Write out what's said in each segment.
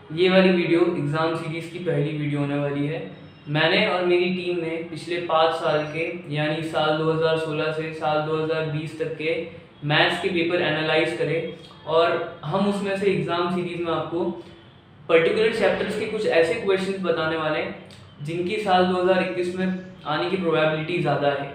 ये वाली video exam series की पहली वीडियो होने वाली है। मैंने और मेरी टीम ने पिछले 5 साल के यानी साल 2016 से साल 2020 तक के मैथ्स के पेपर एनालाइज करे और हम उसमें से एग्ज़ाम सीरीज़ में आपको पर्टिकुलर चैप्टर्स के कुछ ऐसे क्वेश्चंस बताने वाले हैं जिनकी साल 2021 में आने की प्रोबेबिलिटी ज़्यादा है।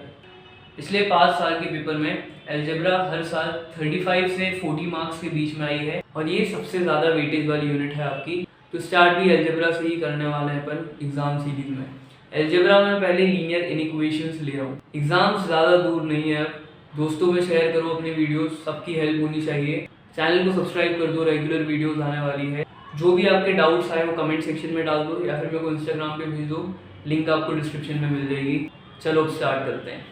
पिछले 5 साल के पेपर में अलजेब्रा हर साल 35 से 40 मार्क्स के बीच में आई है और ये सबसे ज़्यादा वेटेज वाली यूनिट है आपकी। तो स्टार्ट भी अलजेब्रा से ही करने वाले हैं अपन एग्ज़ाम सीरीज में। अलजेब्रा में पहले लीनियर इनइक्वेशंस ले रहा हूँ। एग्ज़ाम्स ज़्यादा दूर नहीं है, अब दोस्तों में शेयर करो अपने वीडियोस, सबकी हेल्प होनी चाहिए। चैनल को सब्सक्राइब कर दो, रेगुलर वीडियोस आने वाली है। जो भी आपके डाउट्स आए वो कमेंट सेक्शन में डाल दो या फिर मेरे को इंस्टाग्राम पे भेज दो, लिंक आपको डिस्क्रिप्शन में मिल जाएगी। चलो अब स्टार्ट करते हैं।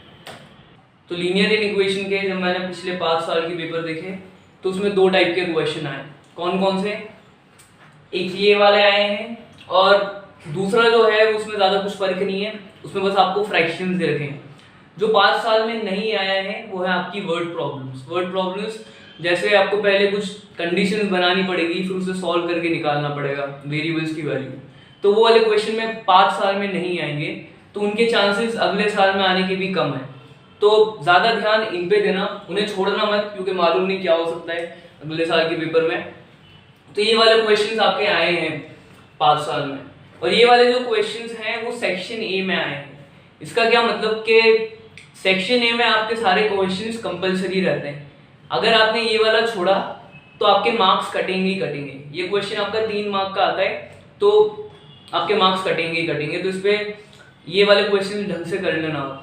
तो लीनियर इनइक्वेशन के जब मैंने पिछले 5 साल के पेपर देखे तो उसमें 2 टाइप के क्वेश्चन आए। कौन कौन से? एक ये वाले आए हैं और दूसरा जो है उसमें ज़्यादा कुछ फर्क नहीं है, उसमें बस आपको फ्रैक्शंस दे रखे हैं। जो 5 साल में नहीं आया है वो है आपकी वर्ड प्रॉब्लम्स। वर्ड प्रॉब्लम्स जैसे आपको पहले कुछ कंडीशंस बनानी पड़ेगी, फिर उसे सॉल्व करके निकालना पड़ेगा वेरिएबल्स की वैल्यू। तो वो वाले क्वेश्चन में 5 साल में नहीं आएंगे, तो उनके चांसेस अगले साल में आने के भी कम है। तो ज़्यादा ध्यान इन पे देना, उन्हें छोड़ना मत, क्योंकि मालूम नहीं क्या हो सकता है अगले साल के पेपर में। तो ये वाले क्वेश्चंस आपके आए हैं 5 साल में, और ये वाले जो क्वेश्चंस हैं वो सेक्शन ए में आए हैं। इसका क्या मतलब कि सेक्शन ए में आपके सारे क्वेश्चंस कंपलसरी रहते हैं। अगर आपने ये वाला छोड़ा तो आपके मार्क्स कटेंगे ही कटेंगे। ये क्वेश्चन आपका 3 मार्क का आता है तो आपके मार्क्स कटेंगे ही कटेंगे। तो इस पर ये वाले क्वेश्चन ढंग से कर लेना।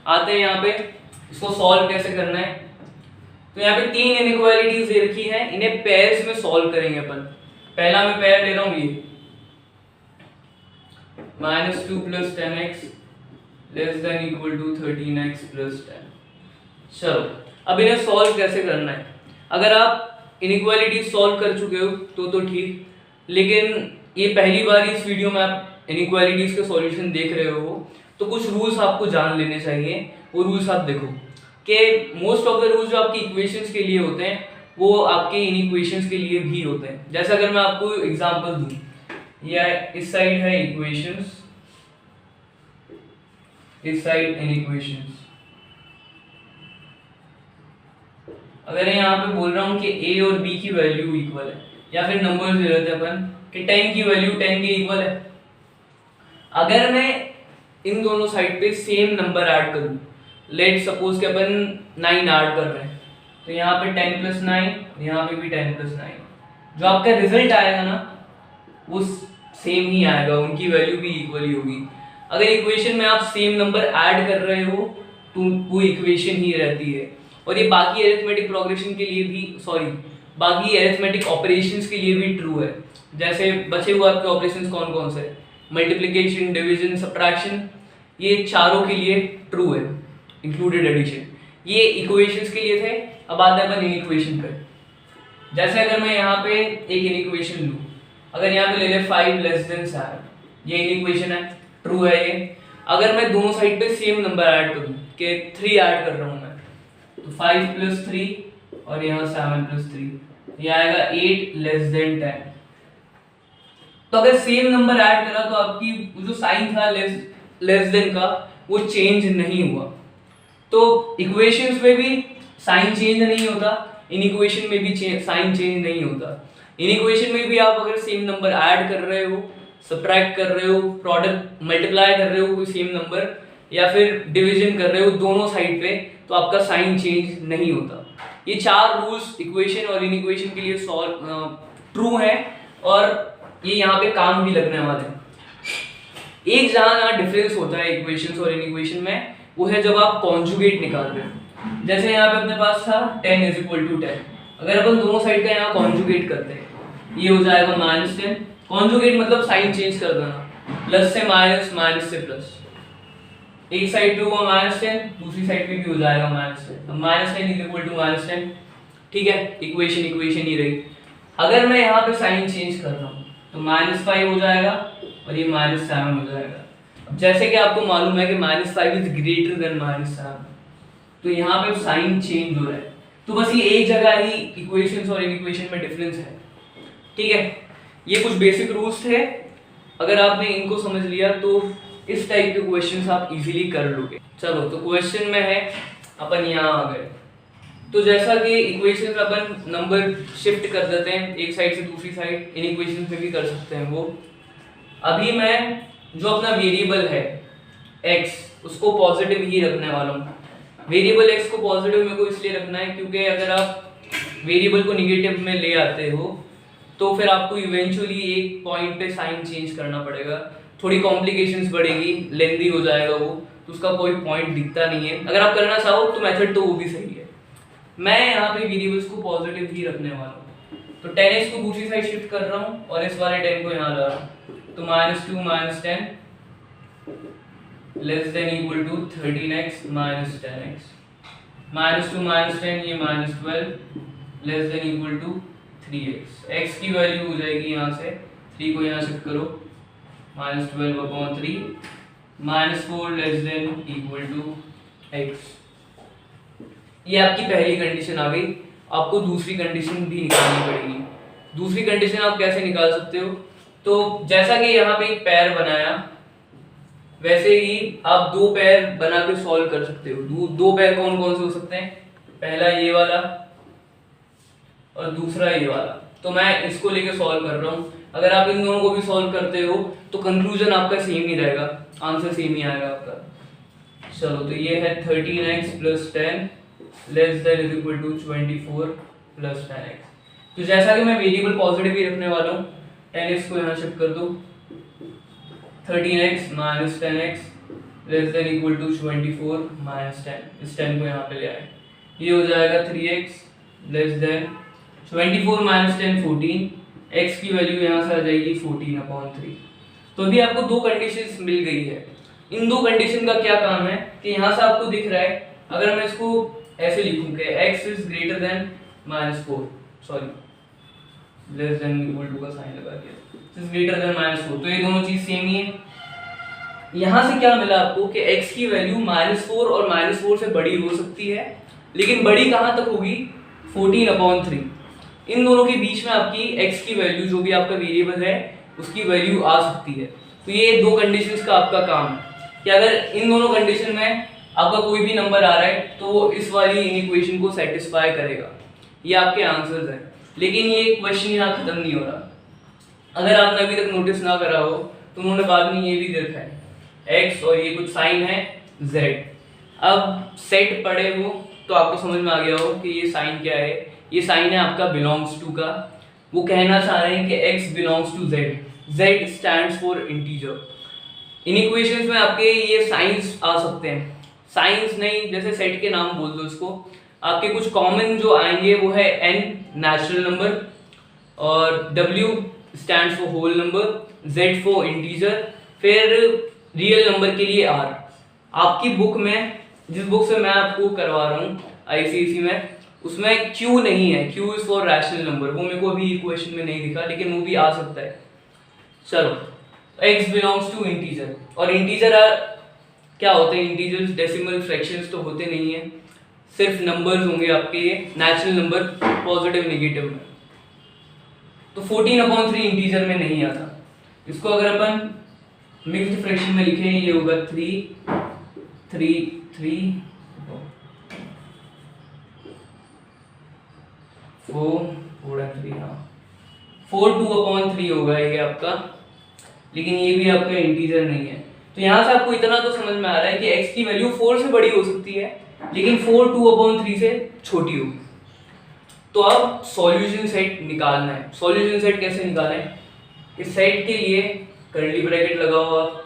आते हैं यहाँ पे इसको सॉल्व कैसे करना है। तो यहाँ पे 3 इनइक्वालिटीज दे रखी है, इन्हें पेयर्स में सॉल्व करेंगे अपन। पहला मैं पेयर ले रहा हूँ, ये -2 + 10x ≤ 13x + 10। चलो अब इन्हें सॉल्व कैसे करना है। अगर आप इनइक्वालिटी सॉल्व कर चुके हो तो ठीक, लेकिन ये पहली बार इस वीडियो में आप इनइक्वालिटीज के सॉल्यूशन देख रहे हो तो कुछ रूल्स आपको जान लेने चाहिए। वो रूल्स आप देखो कि मोस्ट ऑफ द रूल्स जो आपकी इक्वेशंस के लिए होते हैं वो आपके इनइक्वेशंस के लिए भी होते हैं। जैसे अगर मैं आपको एग्जांपल दूं, या इस साइड है इक्वेशंस, इस साइड इनइक्वेशंस। अगर यहाँ पे बोल रहा हूँ कि a और b की वैल्यू इक्वल है, या फिर नंबर्स दे रहे थे अपन कि 10 की वैल्यू 10 के इक्वल है। अगर मैं इन दोनों साइड पे सेम नंबर ऐड करूँ, लेट सपोज कि अपन 9 ऐड कर रहे हैं, तो यहाँ पे 10 + 9, यहाँ पे भी 10 + 9, जो आपका रिजल्ट आएगा ना वो सेम ही आएगा, उनकी वैल्यू भी इक्वल ही होगी। अगर इक्वेशन में आप सेम नंबर ऐड कर रहे हो तो वो इक्वेशन ही रहती है। और ये बाकी अरिथमेटिक प्रोग्रेशन के लिए भी, बाकी अरिथमेटिक ऑपरेशंस के लिए भी ट्रू है। जैसे बचे हुए आपके ऑपरेशंस कौन कौन से? मल्टीप्लिकेशन, डिवीजन, सब्ट्रैक्शन, ये चारों के लिए ट्रू है, इंक्लूडेड एडिशन। ये इक्वेशंस के लिए थे। अब आते हैं अपन इनइक्वेशन पे। जैसे अगर मैं यहाँ पे एक इनइक्वेशन लूँ, अगर यहाँ पे ले ले 5 > 7, ये इनइक्वेशन है, ट्रू है ये। अगर मैं दोनों साइड पे सेम नंबर ऐड करूँ कि 3 ऐड कर रहा हूँ मैं, तो 5 + 3 और यहाँ 7 + 3, ये आएगा 8 < 10। तो अगर सेम नंबर ऐड करा तो आपकी जो साइन था लेस देन का वो चेंज नहीं हुआ। तो इक्वेशंस में भी साइन चेंज नहीं होता, इनइक्वेशन में भी साइन चेंज नहीं होता। इनइक्वेशन में भी आप अगर सेम नंबर ऐड कर रहे हो, सब्ट्रैक्ट कर रहे हो, प्रोडक्ट मल्टीप्लाई कर रहे हो कोई सेम नंबर, या फिर डिवीजन कर रहे हो दोनों साइड पे, तो आपका साइन चेंज नहीं होता। ये 4 रूल्स इक्वेशन और इनइक्वेशन के लिए ट्रू है और ये यहाँ पे काम भी लगने वाले हैं। एक जहाँ डिफरेंस होता है इक्वेशंस और इनइक्वेशन में, वो है जब आप कॉन्जुगेट निकाल रहे हो। जैसे यहाँ पे अपने पास था 10 = 10, अगर अपन दोनों साइड का यहाँ कॉन्जुगेट करते हैं, ये हो जाएगा -10। कॉन्जुगेट मतलब साइन चेंज कर देना, प्लस से माइनस, माइनस से प्लस। एक साइड पे हुआ -10, दूसरी साइड पे भी हो जाएगा -10। तो -10 = -10, ठीक है, इक्वेशन ही रही। अगर मैं यहाँ पे साइन चेंज कर रहा हूँ तो -5 हो जाएगा और ये -7 हो जाएगा। अब जैसे कि आपको मालूम है कि -5 > -7, तो यहाँ पे साइन चेंज हो रहा है। तो बस ये एक जगह ही इक्वेशंस और इनइक्वेशन में डिफरेंस है, ठीक है। ये कुछ बेसिक रूल्स थे, अगर आपने इनको समझ लिया तो इस टाइप के क्वेश्चंस आप इजीली कर लोगे। चलो तो क्वेश्चन में है, अपन यहाँ आ गए। तो जैसा कि इक्वेशन में अपन नंबर शिफ्ट कर देते हैं एक साइड से दूसरी साइड, इन इक्वेशन में भी कर सकते हैं वो। अभी मैं जो अपना वेरिएबल है x उसको पॉजिटिव ही रखने वाला हूँ। वेरिएबल x को पॉजिटिव मेरे को इसलिए रखना है क्योंकि अगर आप वेरिएबल को निगेटिव में ले आते हो तो फिर आपको इवेंचुअली एक पॉइंट पे साइन चेंज करना पड़ेगा, थोड़ी कॉम्प्लिकेशंस बढ़ेगी, लेंदी हो जाएगा वो, तो उसका कोई पॉइंट दिखता नहीं है। अगर आप करना चाहो तो मेथड तो वो भी सही है। मैं यहाँ पे वेरिएबल्स को पॉजिटिव ही रखने वाला हूँ, तो 10x को दूसरी साइड शिफ्ट कर रहा हूँ और इस वाले 10 को यहाँ ला रहा हूँ। तो -2 - 10 less than equal to 13x - 10x, -2 - 10 ये -12 less than equal to 3x। x की वैल्यू हो जाएगी यहाँ से 3 को यहाँ शिफ्ट करो, -12/3 -4 less than equal to x। ये आपकी पहली कंडीशन आ गई। आपको दूसरी कंडीशन भी निकालनी पड़ेगी। दूसरी कंडीशन आप कैसे निकाल सकते हो? तो जैसा कि यहाँ पे एक पैर बनाया वैसे ही आप दो पैर बना के सॉल्व कर सकते हो। दो पैर कौन कौन से हो सकते हैं? पहला ये वाला और दूसरा ये वाला। तो मैं इसको लेके सॉल्व कर रहा हूँ। अगर आप इन दोनों को भी सॉल्व करते हो तो कंक्लूजन आपका सेम ही रहेगा, आंसर सेम ही आएगा आपका। चलो तो ये है 13x + 10 less than is equal to 24 + 10x। तो जैसा कि मैं वेरिएबल पॉजिटिव ही रखने वाला हूँ, 10x को यहाँ शिफ्ट कर दो, 13x - 10x less than equal to 24 - 10। इस 10 को यहाँ पे ले आए, ये हो जाएगा 3x लेस देन 24 - 10 14। x की वैल्यू यहाँ से आ जाएगी 14/3। तो अभी आपको दो कंडीशंस मिल गई है। इन दो कंडीशन का क्या काम है कि यहाँ से आपको दिख रहा है, अगर मैं इसको ऐसे लिखूं कि x is greater than -4, sorry less than equal to का साइन लगा दिया, इज ग्रेटर देन -4, तो ये दोनों चीज सेम ही है। यहाँ से क्या मिला आपको कि x की वैल्यू -4 और -4 से बड़ी हो सकती है, लेकिन बड़ी कहाँ तक होगी? 14/3। इन दोनों के बीच में आपकी x की वैल्यू, जो भी आपका वेरिएबल है, उसकी वैल्यू आ सकती है। तो ये दो कंडीशंस का आपका काम है कि अगर इन दोनों कंडीशन में आपका कोई भी नंबर आ रहा है तो वो इस वाली इक्वेशन को सेटिस्फाई करेगा। ये आपके आंसर्स हैं, लेकिन ये क्वेश्चन यहाँ खत्म नहीं हो रहा। अगर आपने अभी तक नोटिस ना करा हो तो उन्होंने बाद में ये भी देखा है x और ये कुछ साइन है z। अब सेट पढ़े हो तो आपको समझ में आ गया हो कि ये साइन क्या है। ये साइन है आपका बिलोंग्स टू का। वो कहना चाह रहे हैं कि x belongs to z, z stands for integer. इन इक्वेशंस में आपके ये साइंस आ सकते हैं, साइंस नहीं, जैसे सेट के नाम बोल दो इसको। आपके कुछ कॉमन जो आएंगे वो है n नेचुरल नंबर, और w stands for whole number, z for integer, फिर रियल नंबर के लिए r। आपकी बुक में, जिस बुक से मैं आपको करवा रहा हूँ आईसीएसई में, उसमें q नहीं है, q is for rational number. वो मेरे को अभी इक्वेशन में नहीं दिखा, लेकिन वो भी आ सकता है। चलो x बिलोंग्स टू इंटीजर, और इंटीजर क्या होते हैं? इंटीजर्स डेसिमल फ्रैक्शंस तो होते नहीं है, सिर्फ नंबर्स होंगे आपके, ये नेचुरल नंबर पॉजिटिव नेगेटिव में। तो 14/3 इंटीजर में नहीं आता। इसको अगर अपन मिक्स्ड फ्रैक्शन में लिखें, ये होगा 3 3 3 4 3, हाँ 4 2/3 होगा ये आपका, लेकिन ये भी आपका इंटीजर नहीं है। तो यहाँ से आपको इतना तो समझ में आ रहा है कि x की वैल्यू 4 से बड़ी हो सकती है, लेकिन 4 2/3 से छोटी होगी। तो अब सॉल्यूशन सेट निकालना है। सॉल्यूशन सेट कैसे निकालें? इस सेट के लिए कर्ली ब्रैकेट लगाओ आप,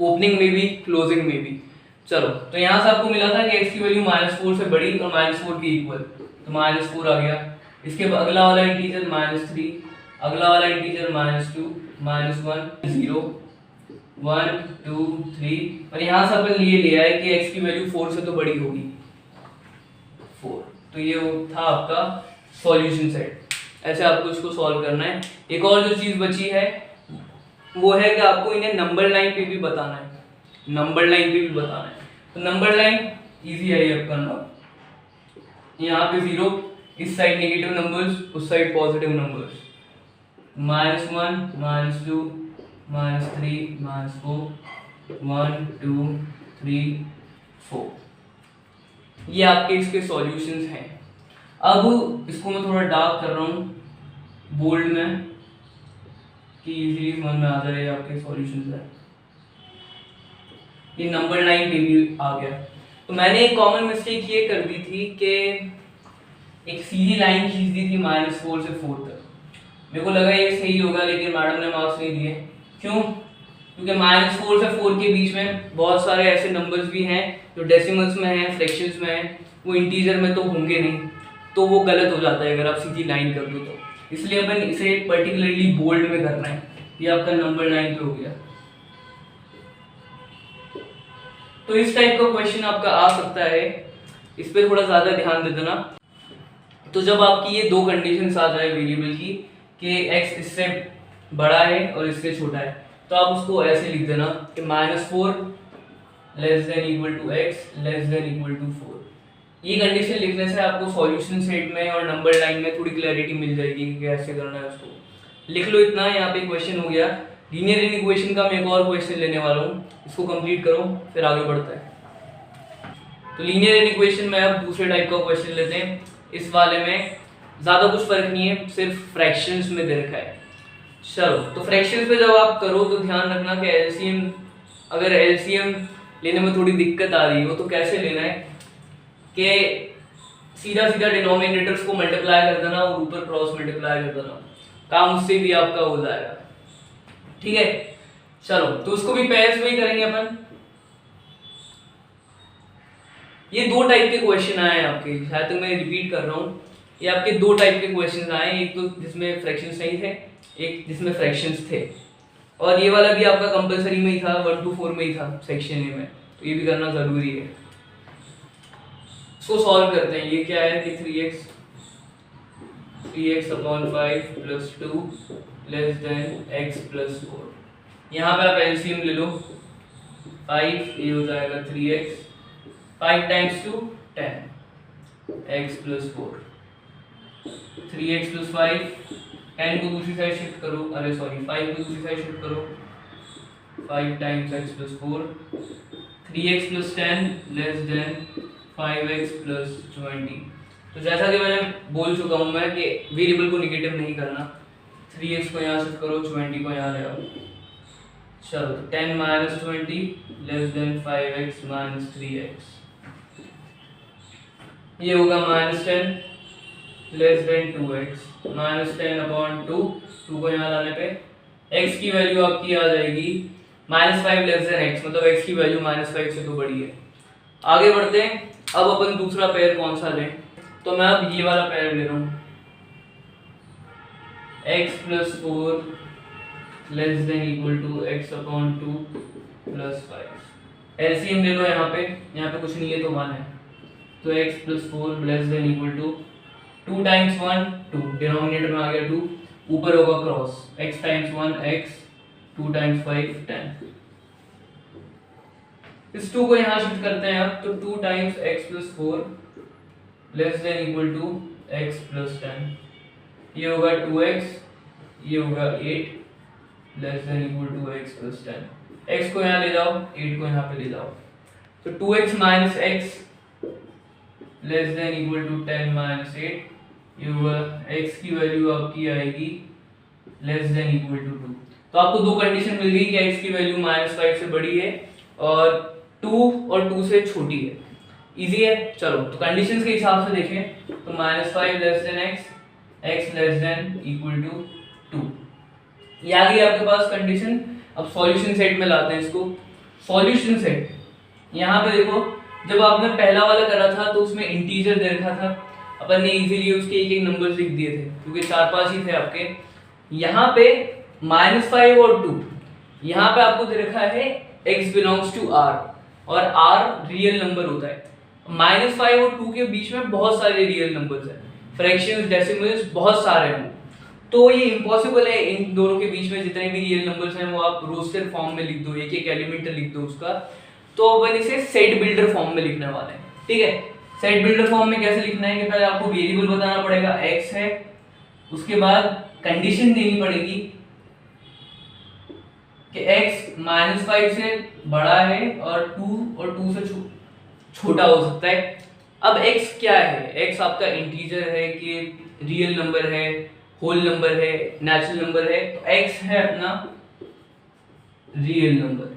ओपनिंग में भी क्लोजिंग में भी। चलो तो यहाँ से आपको मिला था कि x की वैल्यू -4 से बड़ी और -4 के इक्वल, तो -4 आ गया। इसके बाद अगला वाला इंटीजर -3, अगला वाला इंटीजर -2 -1 0 1 2 3, और यहाँ से अपन ये ले आए कि x की वैल्यू 4 से तो बड़ी होगी 4। तो ये था आपका सॉल्यूशन सेट। ऐसे आपको इसको सॉल्व करना है। एक और जो चीज़ बची है वो है कि आपको इन्हें नंबर लाइन पे भी बताना है, नंबर लाइन पे भी बताना है। तो नंबर लाइन इजी है ये करना। यहाँ पे 0, इस साइड नेगेटिव नंबर्स, उस साइड पॉजिटिव नंबर्स। -1 -2 -3 -4 1 2 3 4। ये आपके इसके सॉल्यूशंस हैं। अब इसको मैं थोड़ा डार्क कर रहा हूँ बोल्ड में कि इजीली समझ में आ जाए आपके सॉल्यूशंस है। ये नंबर 9 पे भी आ गया। तो मैंने एक कॉमन मिस्टेक ये कर दी थी कि एक सीधी लाइन खींच दी थी -4 से 4 तक। मेरे को लगा ये सही होगा, लेकिन मैडम ने मार्क्स नहीं दिए। क्यों? क्योंकि -4 से 4 के बीच में बहुत सारे ऐसे नंबर्स भी हैं जो डेसिमल्स में हैं, फ्रैक्शंस में हैं, वो इंटीजर में तो होंगे नहीं, तो वो गलत हो जाता है अगर आप सीधी लाइन कर दो तो। इसलिए अपन इसे पर्टिकुलरली बोल्ड में करना है। ये आपका नंबर 9 पे हो गया। तो इस टाइप का क्वेश्चन आपका आ सकता है, इस पे थोड़ा ज्यादा ध्यान दे देना। तो जब आपकी ये दो कंडीशंस आ जाए वेरिएबल की कि x इससे बड़ा है और इससे छोटा है, तो आप उसको ऐसे लिख देना कि -4 less than equal to x less than equal to 4। ये कंडीशन लिखने से आपको सॉल्यूशन सेट में और नंबर लाइन में थोड़ी क्लैरिटी मिल जाएगी कि कैसे करना है उसको। लिख लो इतना। यहाँ पे क्वेश्चन हो गया। लीनियर इक्वेशन का मैं एक और क्वेश्चन लेने वाला हूँ, इसको कंप्लीट करो फिर आगे बढ़ता है। तो लीनियर इक्वेशन में अब दूसरे टाइप का क्वेश्चन लेते हैं। इस वाले में ज़्यादा कुछ फर्क नहीं है, सिर्फ फ्रैक्शंस में दे रखा है। चलो, तो फ्रैक्शंस पे जब आप करो तो ध्यान रखना कि एलसीएम, अगर एलसीएम लेने में थोड़ी दिक्कत आ रही हो तो कैसे लेना है कि सीधा सीधा डिनोमिनेटर्स को मल्टीप्लाई कर देना और ऊपर क्रॉस मल्टीप्लाई कर देना, काम उससे भी आपका हो जाएगा। ठीक है, चलो, तो उसको भी पेयर्स में ही करेंगे अपन। ये दो टाइप के क्वेश्चन आए हैं आपके, शायद तो मैं रिपीट कर रहा हूँ। ये आपके दो टाइप के क्वेश्चन आए, एक तो जिसमें फ्रैक्शंस नहीं थे, एक जिसमें फ्रैक्शंस थे। और ये वाला भी आपका कंपलसरी में ही था, 1 to 4 में ही था सेक्शन ए में, तो ये भी करना जरूरी है। इसको सॉल्व करते हैं। ये क्या है कि 3x upon 5 plus 2 less than x plus 4। यहाँ पे आप एलसीएम ले लो। 5 ये हो जाएगा 3x, 5 times 2 10 x plus 4, 3x plus 5, 10 को दूसरी साइड शिफ्ट करो, अरे सॉरी 5 को दूसरी साइड शिफ्ट करो, 5 times x plus 4, 3x plus 10 less then 5x plus 20। तो जैसा कि मैंने बोल चुका हूँ मैं कि वेरिएबल को निगेटिव नहीं करना। 3x को यहाँ शिफ्ट करो, 20 को यहाँ ले आओ। चलो, तो 10 minus 20 less than 5x minus 3x। ये होगा -10 लेस देन 2x, -10 अपॉन 2, 2 को यहाँ लाने पे x की वैल्यू आपकी आ जाएगी -5 लेस देन x, मतलब x की वैल्यू -5 से तो बड़ी है। आगे बढ़ते हैं। अब अपन दूसरा पेयर कौन सा लें, तो मैं अब ये वाला पेयर ले रहा हूँ, x plus 4 less than equal to x upon 2 plus 5। LCM ले लो। यहाँ पे कुछ नहीं है तो 1 है, तो x plus 4 less than equal to 2 times 1 2, denominator में आ गया 2, ऊपर होगा cross, x times 1 x, 2 times 5 10। इस 2 को यहाँ शिफ्ट करते हैं अब, तो 2 times x plus 4 less than equal to x plus 10। ये होगा 2x, ये होगा 8 less than equal to x plus 10। x को यहाँ ले जाओ, 8 को यहाँ पे ले जाओ, तो 2x minus x less than equal to 10 minus 8। ये होगा x की वैल्यू आपकी आएगी लेस देन इक्वल टू 2। तो आपको दो कंडीशन मिल गई कि x की वैल्यू -5 से बड़ी है और 2 और 2 से छोटी है। इजी है। चलो, तो कंडीशंस के हिसाब से देखें तो -5 less than x less than equal to 2, ये आ गई आपके पास कंडीशन। अब सॉल्यूशन सेट में लाते हैं इसको। सॉल्यूशन सेट, यहाँ पे देखो, जब आपने पहला वाला करा था तो उसमें इंटीजर दे रखा था, अपन ने इजीली उसके एक एक नंबर्स लिख दिए थे क्योंकि 4-5 ही थे आपके। यहाँ पे -5 और 2, यहाँ पे आपको दे रखा है x बिलोंग्स टू r और r रियल नंबर होता है। -5 और 2 के बीच में बहुत सारे रियल नंबर्स हैं, फ्रैक्शंस, डेसिमल्स बहुत सारे हैं, तो ये इम्पॉसिबल है इन दोनों के बीच में जितने भी रियल नंबर्स हैं वो आप रोस्टर फॉर्म में लिख दो, एक एक एलिमेंट लिख दो उसका। तो अपन इसे सेट बिल्डर फॉर्म में लिखने वाले हैं। ठीक है, सेट बिल्डर फॉर्म में कैसे लिखना है कि पहले आपको वेरिएबल बताना पड़ेगा, x है, उसके बाद कंडीशन देनी पड़ेगी कि x -5 से बड़ा है और 2 से छोटा हो सकता है। अब x क्या है? x आपका इंटीजर है कि रियल नंबर है, होल नंबर है, नेचुरल नंबर है? तो x है अपना रियल नंबर।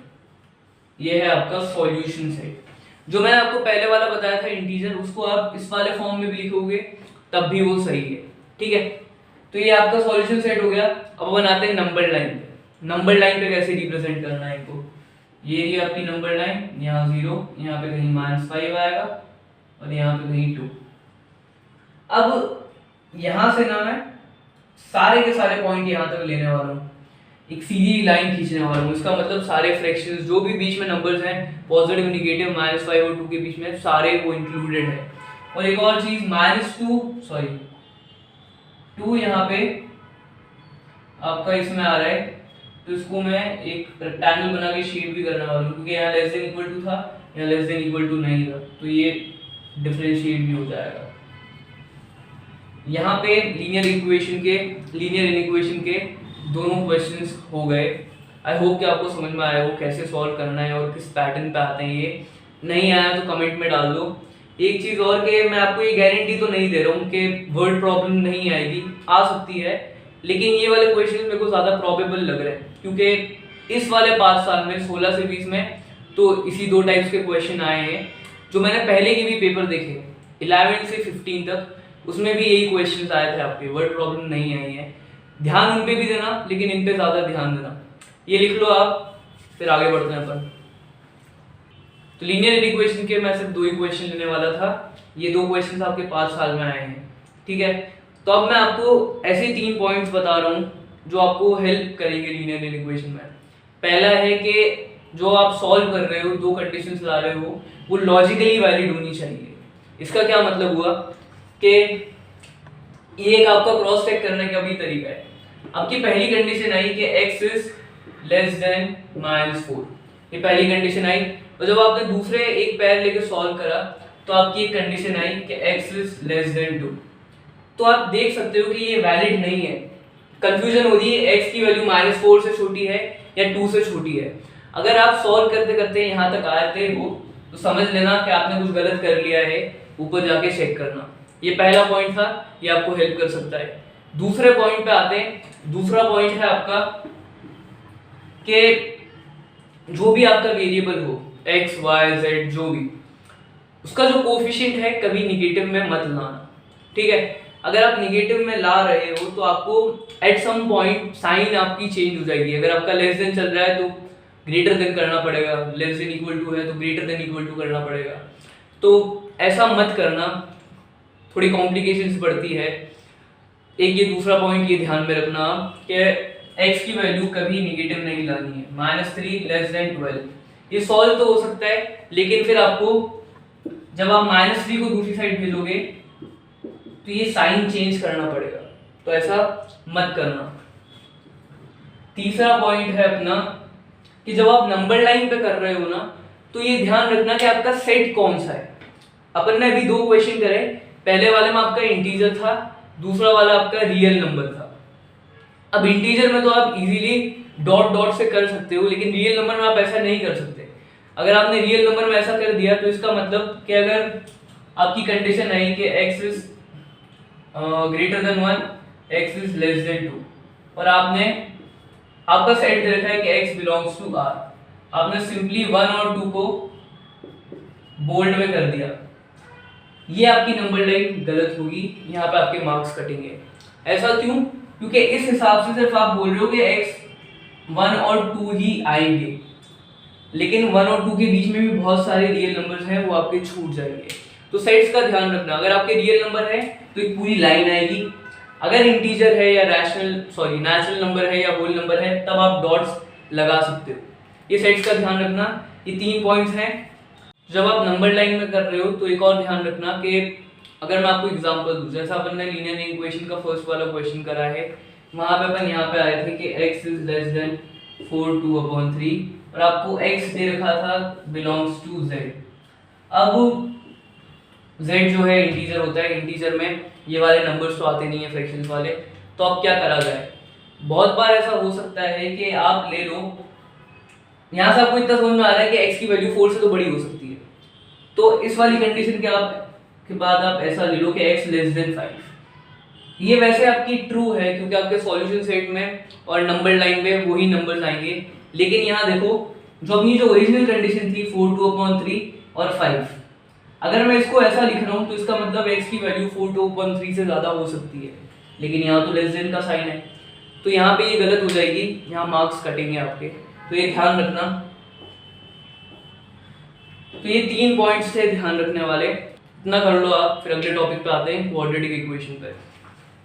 ये है आपका सॉल्यूशन सेट। जो मैंने आपको पहले वाला बताया था इंटीजर, उसको आप इस वाले फॉर्म में भी लिखोगे तब भी वो सही है, ठीक है। तो ये आपका सॉल्यूशन सेट हो गया। अब बनाते हैं नंबर लाइन पे। नंबर लाइन पे कैसे रिप्रेजेंट करना है इनको? ये आपकी नंबर लाइन, यहाँ 0, यहाँ पे कहीं -5 आएगा और यहाँ पे कहीं 2। अब यहाँ से ना मैं सारे के सारे पॉइंट यहाँ तक लेने वाला हूँ, एक सीधी लाइन खींचने वाला हूँ। इसका मतलब सारे फ्रैक्शंस जो भी बीच में नंबर्स हैं, पॉजिटिव नेगेटिव -5 और 2 के बीच में, सारे वो इंक्लूडेड है। और एक और चीज -2 यहाँ पे आपका इसमें आ रहा है, तो इसको मैं एक रेक्टेंगल बना के शेड भी करने वाला हूँ, क्योंकि यहाँ लेस देन इक्वल टू था, यहाँ लेस देन इक्वल टू नहीं था, तो ये डिफरेंशिएट भी हो जाएगा। यहाँ पे लीनियर इक्वेशन के दोनों क्वेश्चंस हो गए। आई होप कि आपको समझ में आया हो कैसे सॉल्व करना है और किस पैटर्न पे आते हैं। ये नहीं आया तो कमेंट में डाल दो। एक चीज़ और कि मैं आपको ये गारंटी तो नहीं दे रहा हूँ कि वर्ड प्रॉब्लम नहीं आएगी, आ सकती है, लेकिन ये वाले क्वेश्चन मेरे को ज़्यादा प्रॉबेबल लग रहे हैं, क्योंकि इस वाले 5 साल में 16 से 20 में तो इसी 2 टाइप्स के क्वेश्चन आए हैं। जो मैंने पहले के भी पेपर देखे 11 से 15 तक, उसमें भी यही क्वेश्चंस आए थे आपके, वर्ड प्रॉब्लम नहीं आई है। ध्यान उन पे भी देना, लेकिन इन पे ज़्यादा ध्यान देना। ये लिख लो आप, फिर आगे बढ़ते हैं अपन। तो लीनियर इक्वेशन के मैं सिर्फ 2 ही क्वेश्चन लेने वाला था। ये 2 क्वेश्चन आपके 5 साल में आए हैं, ठीक है। तो अब मैं आपको ऐसे 3 पॉइंट्स बता रहा हूँ जो आपको हेल्प करेंगे लीनियर इक्वेशन में। पहला है कि जो आप सॉल्व कर रहे हो, 2 कंडीशंस ला रहे हो, वो लॉजिकली वैलिड होनी चाहिए। इसका क्या मतलब हुआ कि ये एक आपका क्रॉस चेक करने का भी तरीका है। आपकी पहली कंडीशन आई कि x इज लेस देन -4, ये पहली कंडीशन आई। और जब आपने दूसरे एक पैर लेके सॉल्व करा तो आपकी एक कंडीशन आई कि x इज लेस देन 2। तो आप देख सकते हो कि ये वैलिड नहीं है। कंफ्यूजन हो रही है, x की वैल्यू -4 से छोटी है या 2 से छोटी है। अगर आप सॉल्व करते करते यहाँ तक आते हो तो समझ लेना कि आपने कुछ गलत कर लिया है, ऊपर जाके चेक करना। ये पहला पॉइंट था, ये आपको हेल्प कर सकता है। दूसरे पॉइंट पे आते हैं। दूसरा पॉइंट है आपका कि जो भी आपका वेरिएबल हो, x, y, z जो भी, उसका जो कोफिशिएंट है कभी निगेटिव में मत लाना, ठीक है। अगर आप निगेटिव में ला रहे हो तो आपको एट सम पॉइंट साइन आपकी चेंज हो जाएगी। अगर आपका लेस देन चल रहा है तो ग्रेटर देन करना पड़ेगा, लेस देन इक्वल टू है तो ग्रेटर देन इक्वल टू करना पड़ेगा। तो ऐसा मत करना, थोड़ी कॉम्प्लिकेशंस बढ़ती है। एक ये दूसरा पॉइंट ये ध्यान में रखना कि x की वैल्यू कभी निगेटिव नहीं लानी है। -3 लेस देन 12 ये सॉल्व तो हो सकता है, लेकिन फिर आपको जब आप -3 को दूसरी साइड भेजोगे तो ये साइन चेंज करना पड़ेगा, तो ऐसा मत करना। तीसरा पॉइंट है अपना कि जब आप नंबर लाइन पे कर रहे हो ना, तो ये ध्यान रखना कि आपका सेट कौन सा है। अपन ने अभी 2 क्वेश्चन करे, पहले वाले में आपका इंटीजर था, दूसरा वाला आपका रियल नंबर था। अब इंटीजर में तो आप इजीली डॉट डॉट से कर सकते हो, लेकिन रियल नंबर में आप ऐसा नहीं कर सकते। अगर आपने रियल नंबर में ऐसा कर दिया तो इसका मतलब कि अगर आपकी कंडीशन है कि x is greater then 1, x is less than 2, और आपका सेट दे रखा है कि x बिलोंग्स टू R, आपने सिंपली 1 और 2 को बोल्ड में कर दिया, ये आपकी नंबर लाइन गलत होगी, यहाँ पे आपके मार्क्स कटेंगे। ऐसा क्यों? क्योंकि इस हिसाब से सिर्फ आप बोल रहे हो कि x 1 और 2 ही आएंगे, लेकिन 1 और 2 के बीच में भी बहुत सारे रियल नंबर्स हैं, वो आपके छूट जाएंगे। तो सेट्स का ध्यान रखना। अगर आपके रियल नंबर है तो एक पूरी लाइन आएगी, अगर इंटीजर है या नेचुरल नंबर है या होल नंबर है तब आप डॉट्स लगा सकते हो। ये सेट्स का ध्यान रखना। ये 3 पॉइंट्स हैं जब आप नंबर लाइन में कर रहे हो। तो एक और ध्यान रखना कि अगर मैं आपको एग्जांपल दूं, जैसा अपन ने लीनियर इक्वेशन का फर्स्ट वाला क्वेश्चन करा है, वहां पे अपन यहाँ पे आए थे कि x इज लेस देन 4/2/3 और आपको x दे रखा था बिलोंग्स टू z। अब z जो है इंटीजर होता है, इंटीजर में ये वाले नंबर्स तो आते नहीं है फ्रैक्शंस वाले, तो अब क्या करा जाए। बहुत बार ऐसा हो सकता है कि आप ले लो, यहाँ से आपको इतना समझ में आ रहा है कि x की वैल्यू 4 से तो बड़ी हो सकती है, तो इस वाली कंडीशन के बाद आप ऐसा ले लो कि x लेस देन 5। ये वैसे आपकी ट्रू है क्योंकि आपके सॉल्यूशन सेट में और नंबर लाइन में वही नंबर्स आएंगे, लेकिन यहाँ देखो जो अपनी जो ओरिजिनल कंडीशन थी 4/2/3 और 5, अगर मैं इसको ऐसा लिख रहा हूँ तो इसका मतलब x की वैल्यू 4/2/3 से ज़्यादा हो सकती है, लेकिन यहाँ तो लेस देन का साइन है, तो यहाँ पे ये गलत हो जाएगी, यहाँ मार्क्स कटेंगे आपके, तो ये ध्यान रखना। तो ये 3 पॉइंट्स थे ध्यान रखने वाले, इतना कर लो आप, फिर अगले टॉपिक पे आते हैं क्वाड्रेटिक इक्वेशन पे।